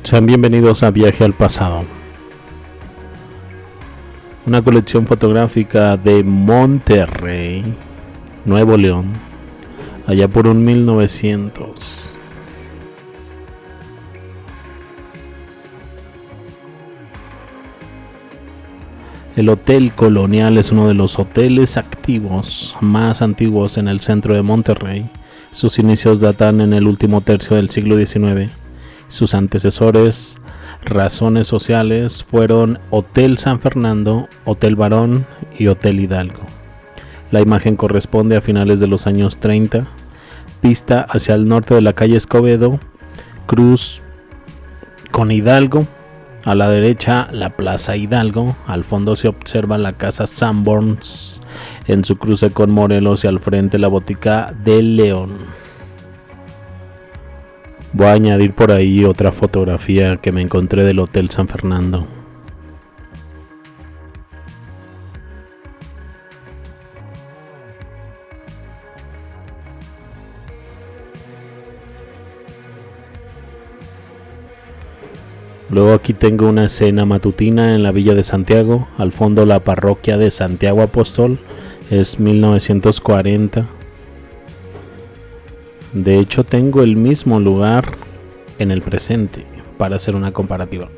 Sean bienvenidos a Viaje al Pasado, una colección fotográfica de Monterrey, Nuevo León, allá por un 1900. El Hotel Colonial es uno de los hoteles activos más antiguos en el centro de Monterrey. Sus inicios datan en el último tercio del siglo XIX. Sus antecesores, razones sociales, fueron Hotel San Fernando, Hotel Barón y Hotel Hidalgo. La imagen corresponde a finales de los años 30, vista hacia el norte de la calle Escobedo, cruz con Hidalgo, a la derecha la Plaza Hidalgo, al fondo se observa la Casa Sanborns, en su cruce con Morelos y al frente la Botica del León. Voy a añadir por ahí otra fotografía que me encontré del Hotel San Fernando. Luego aquí tengo una escena matutina en la Villa de Santiago, al fondo la parroquia de Santiago Apóstol, es 1940. De hecho tengo el mismo lugar en el presente para hacer una comparativa.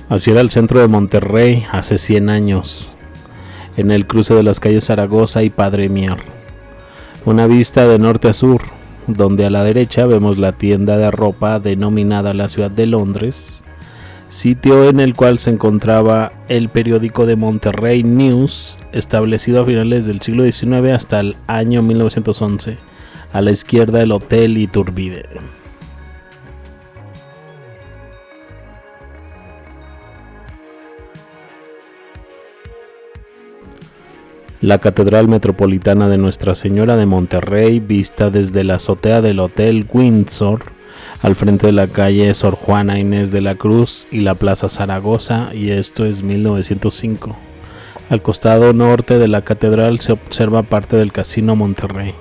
Así era el centro de Monterrey hace 100 años, en el cruce de las calles Zaragoza y Padre Mier. Una vista de norte a sur, donde a la derecha vemos la tienda de ropa denominada la Ciudad de Londres, sitio en el cual se encontraba el periódico de Monterrey News, establecido a finales del siglo XIX hasta el año 1911, a la izquierda el Hotel Iturbide. La Catedral Metropolitana de Nuestra Señora de Monterrey, vista desde la azotea del Hotel Windsor, al frente de la calle Sor Juana Inés de la Cruz y la Plaza Zaragoza, y esto es 1905. Al costado norte de la catedral se observa parte del Casino Monterrey.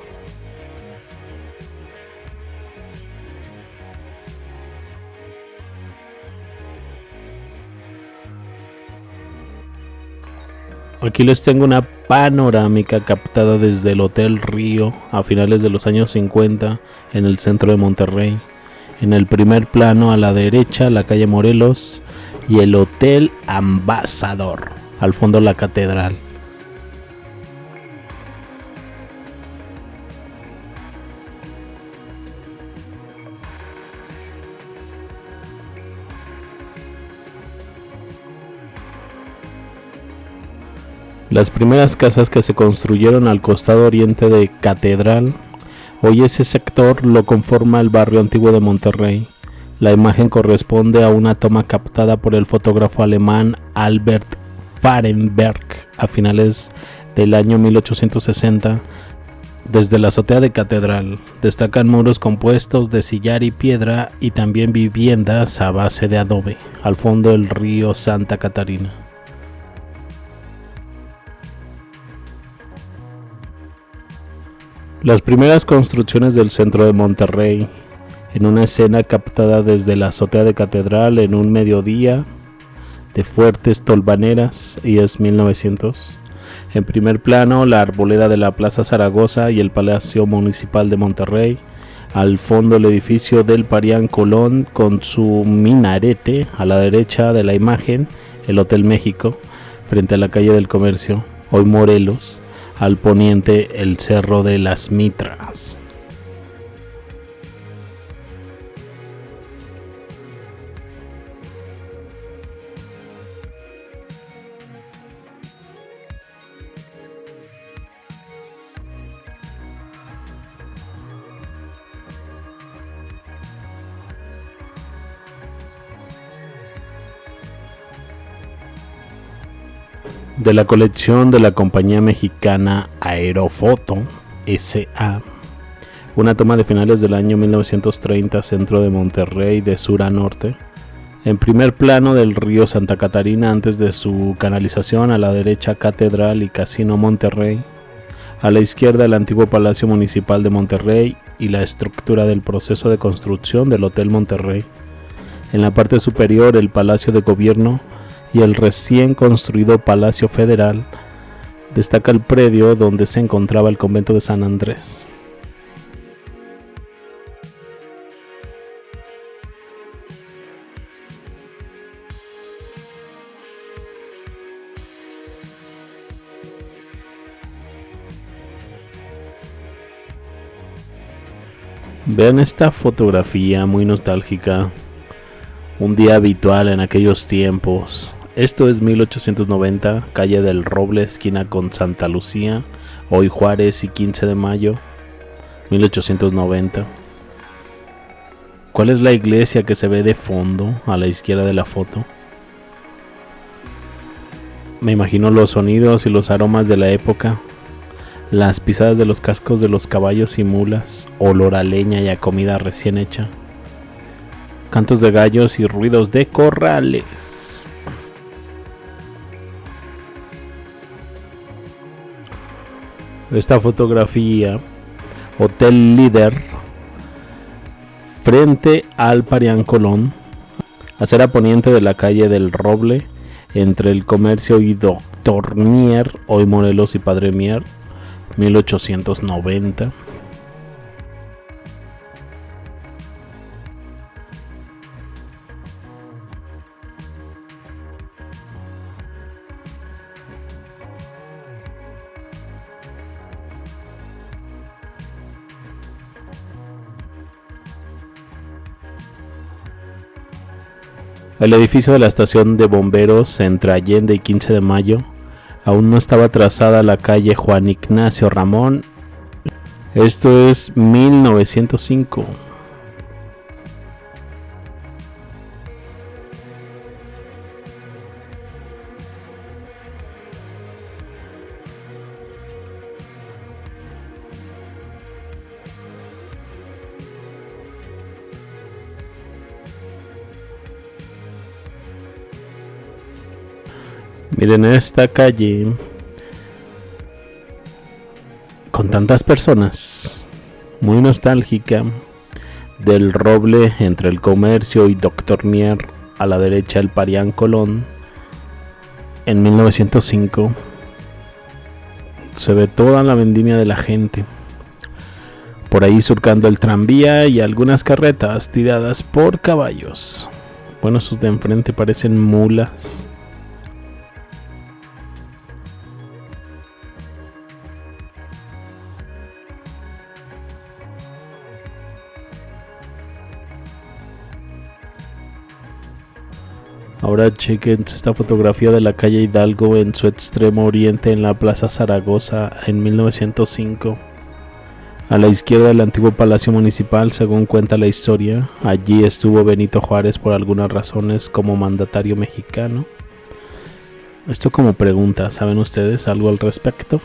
Aquí les tengo una panorámica captada desde el Hotel Río a finales de los años 50 en el centro de Monterrey. En el primer plano a la derecha la calle Morelos y el Hotel Ambassador, al fondo la catedral. Las primeras casas que se construyeron al costado oriente de Catedral, hoy ese sector lo conforma el barrio antiguo de Monterrey. La imagen corresponde a una toma captada por el fotógrafo alemán Albert Fahrenberg a finales del año 1860. Desde la azotea de Catedral destacan muros compuestos de sillar y piedra y también viviendas a base de adobe, al fondo el río Santa Catarina. Las primeras construcciones del centro de Monterrey, en una escena captada desde la azotea de Catedral en un mediodía de fuertes tolvaneras, y es 1900. En primer plano, la arboleda de la Plaza Zaragoza y el Palacio Municipal de Monterrey. Al fondo, el edificio del Parián Colón con su minarete. A la derecha de la imagen, el Hotel México, frente a la calle del Comercio, hoy Morelos. Al poniente el Cerro de las Mitras. De la colección de la compañía mexicana Aerofoto S.A. Una toma de finales del año 1930, centro de Monterrey de sur a norte. En primer plano del río Santa Catarina antes de su canalización, a la derecha Catedral y Casino Monterrey, a la izquierda el antiguo Palacio Municipal de Monterrey y la estructura del proceso de construcción del Hotel Monterrey. En la parte superior el Palacio de Gobierno y el recién construido Palacio Federal. Destaca el predio donde se encontraba el convento de San Andrés. Vean esta fotografía muy nostálgica, un día habitual en aquellos tiempos. Esto es 1890, calle del Roble, esquina con Santa Lucía, hoy Juárez y 15 de mayo, 1890. ¿Cuál es la iglesia que se ve de fondo a la izquierda de la foto? Me imagino los sonidos y los aromas de la época. Las pisadas de los cascos de los caballos y mulas, olor a leña y a comida recién hecha, cantos de gallos y ruidos de corrales. Esta fotografía, Hotel Líder, frente al Parián Colón, acera poniente de la calle del Roble, entre el Comercio y Doctor Mier, hoy Morelos y Padre Mier, 1890. El edificio de la estación de bomberos entre Allende y 15 de mayo. Aún no estaba trazada la calle Juan Ignacio Ramón. Esto es 1905. Miren esta calle con tantas personas, muy nostálgica, del Roble entre el Comercio y Doctor Mier, a la derecha el Parián Colón. En 1905 se ve toda la vendimia de la gente, por ahí surcando el tranvía y algunas carretas tiradas por caballos. Bueno, sus de enfrente parecen mulas. Ahora chequen esta fotografía de la calle Hidalgo en su extremo oriente en la Plaza Zaragoza en 1905. A la izquierda el antiguo Palacio Municipal, según cuenta la historia. Allí estuvo Benito Juárez por algunas razones como mandatario mexicano. Esto como pregunta, ¿saben ustedes algo al respecto?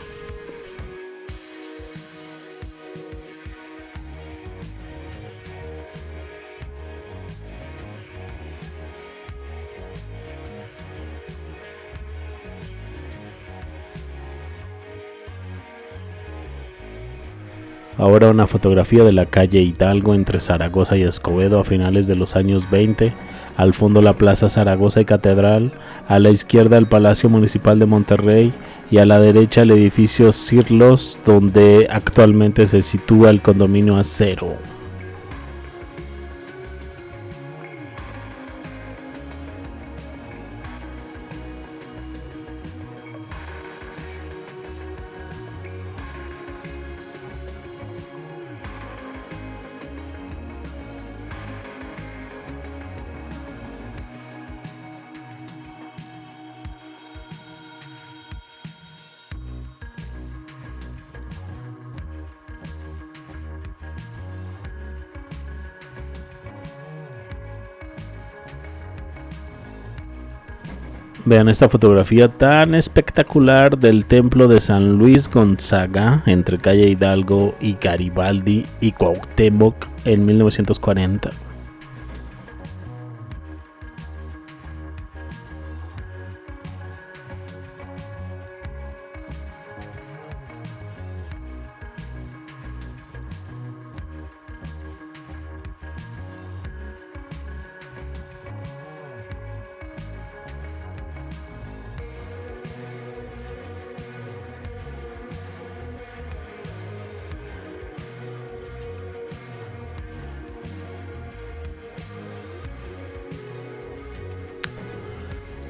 Ahora una fotografía de la calle Hidalgo entre Zaragoza y Escobedo a finales de los años 20. Al fondo la Plaza Zaragoza y Catedral, a la izquierda el Palacio Municipal de Monterrey y a la derecha el edificio Cirlos, donde actualmente se sitúa el condominio Acero. Vean esta fotografía tan espectacular del templo de San Luis Gonzaga entre calle Hidalgo y Garibaldi y Cuauhtémoc en 1940.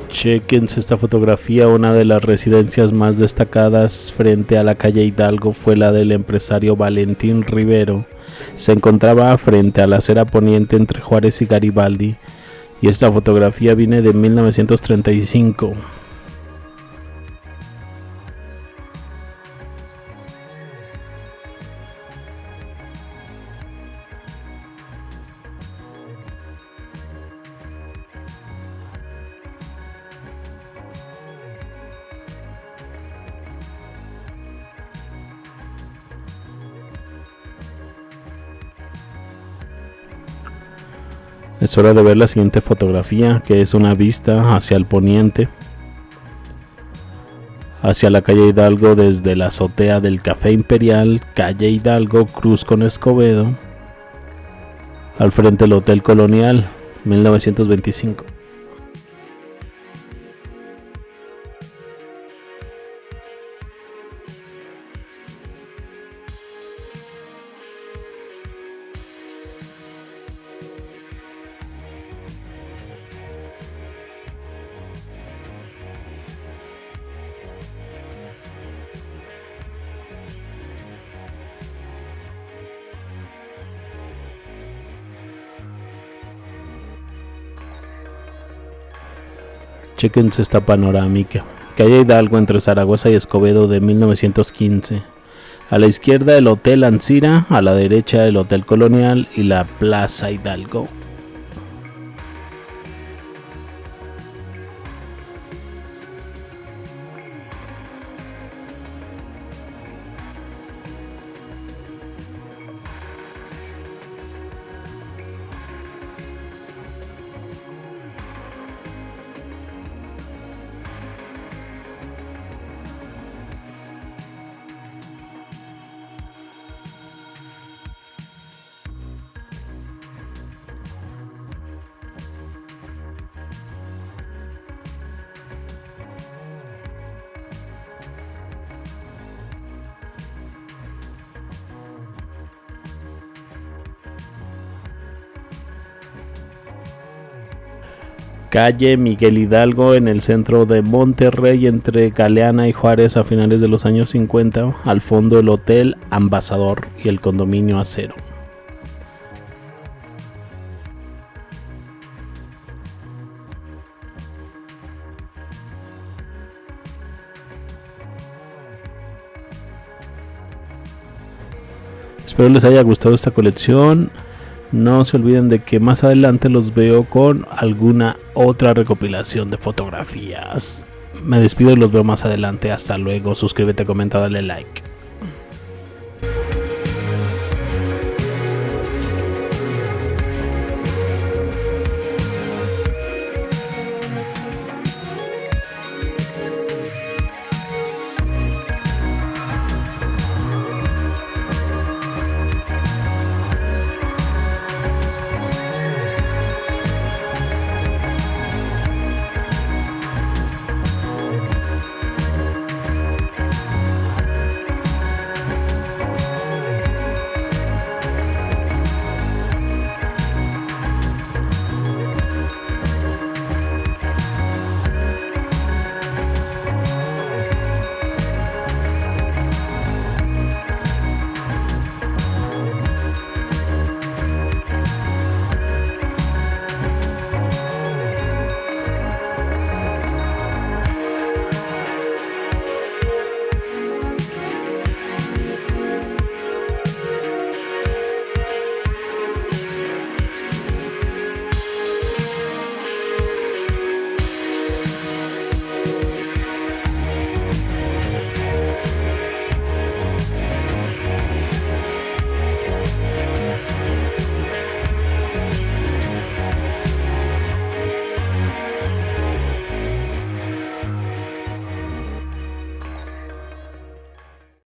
Chequense esta fotografía. Una de las residencias más destacadas frente a la calle Hidalgo fue la del empresario Valentín Rivero. Se encontraba frente a la acera poniente entre Juárez y Garibaldi, y esta fotografía viene de 1935. Es hora de ver la siguiente fotografía, que es una vista hacia el poniente, hacia la calle Hidalgo desde la azotea del Café Imperial, calle Hidalgo, cruz con Escobedo, al frente del Hotel Colonial, 1925. Chequense esta panorámica. Calle Hidalgo entre Zaragoza y Escobedo de 1915. A la izquierda el Hotel Ancira, a la derecha el Hotel Colonial y la Plaza Hidalgo. Calle Miguel Hidalgo en el centro de Monterrey entre Galeana y Juárez a finales de los años 50, al fondo el Hotel Ambassador y el Condominio Acero. Espero les haya gustado esta colección. No se olviden de que más adelante los veo con alguna otra recopilación de fotografías. Me despido y los veo más adelante. Hasta luego. Suscríbete, comenta, dale like.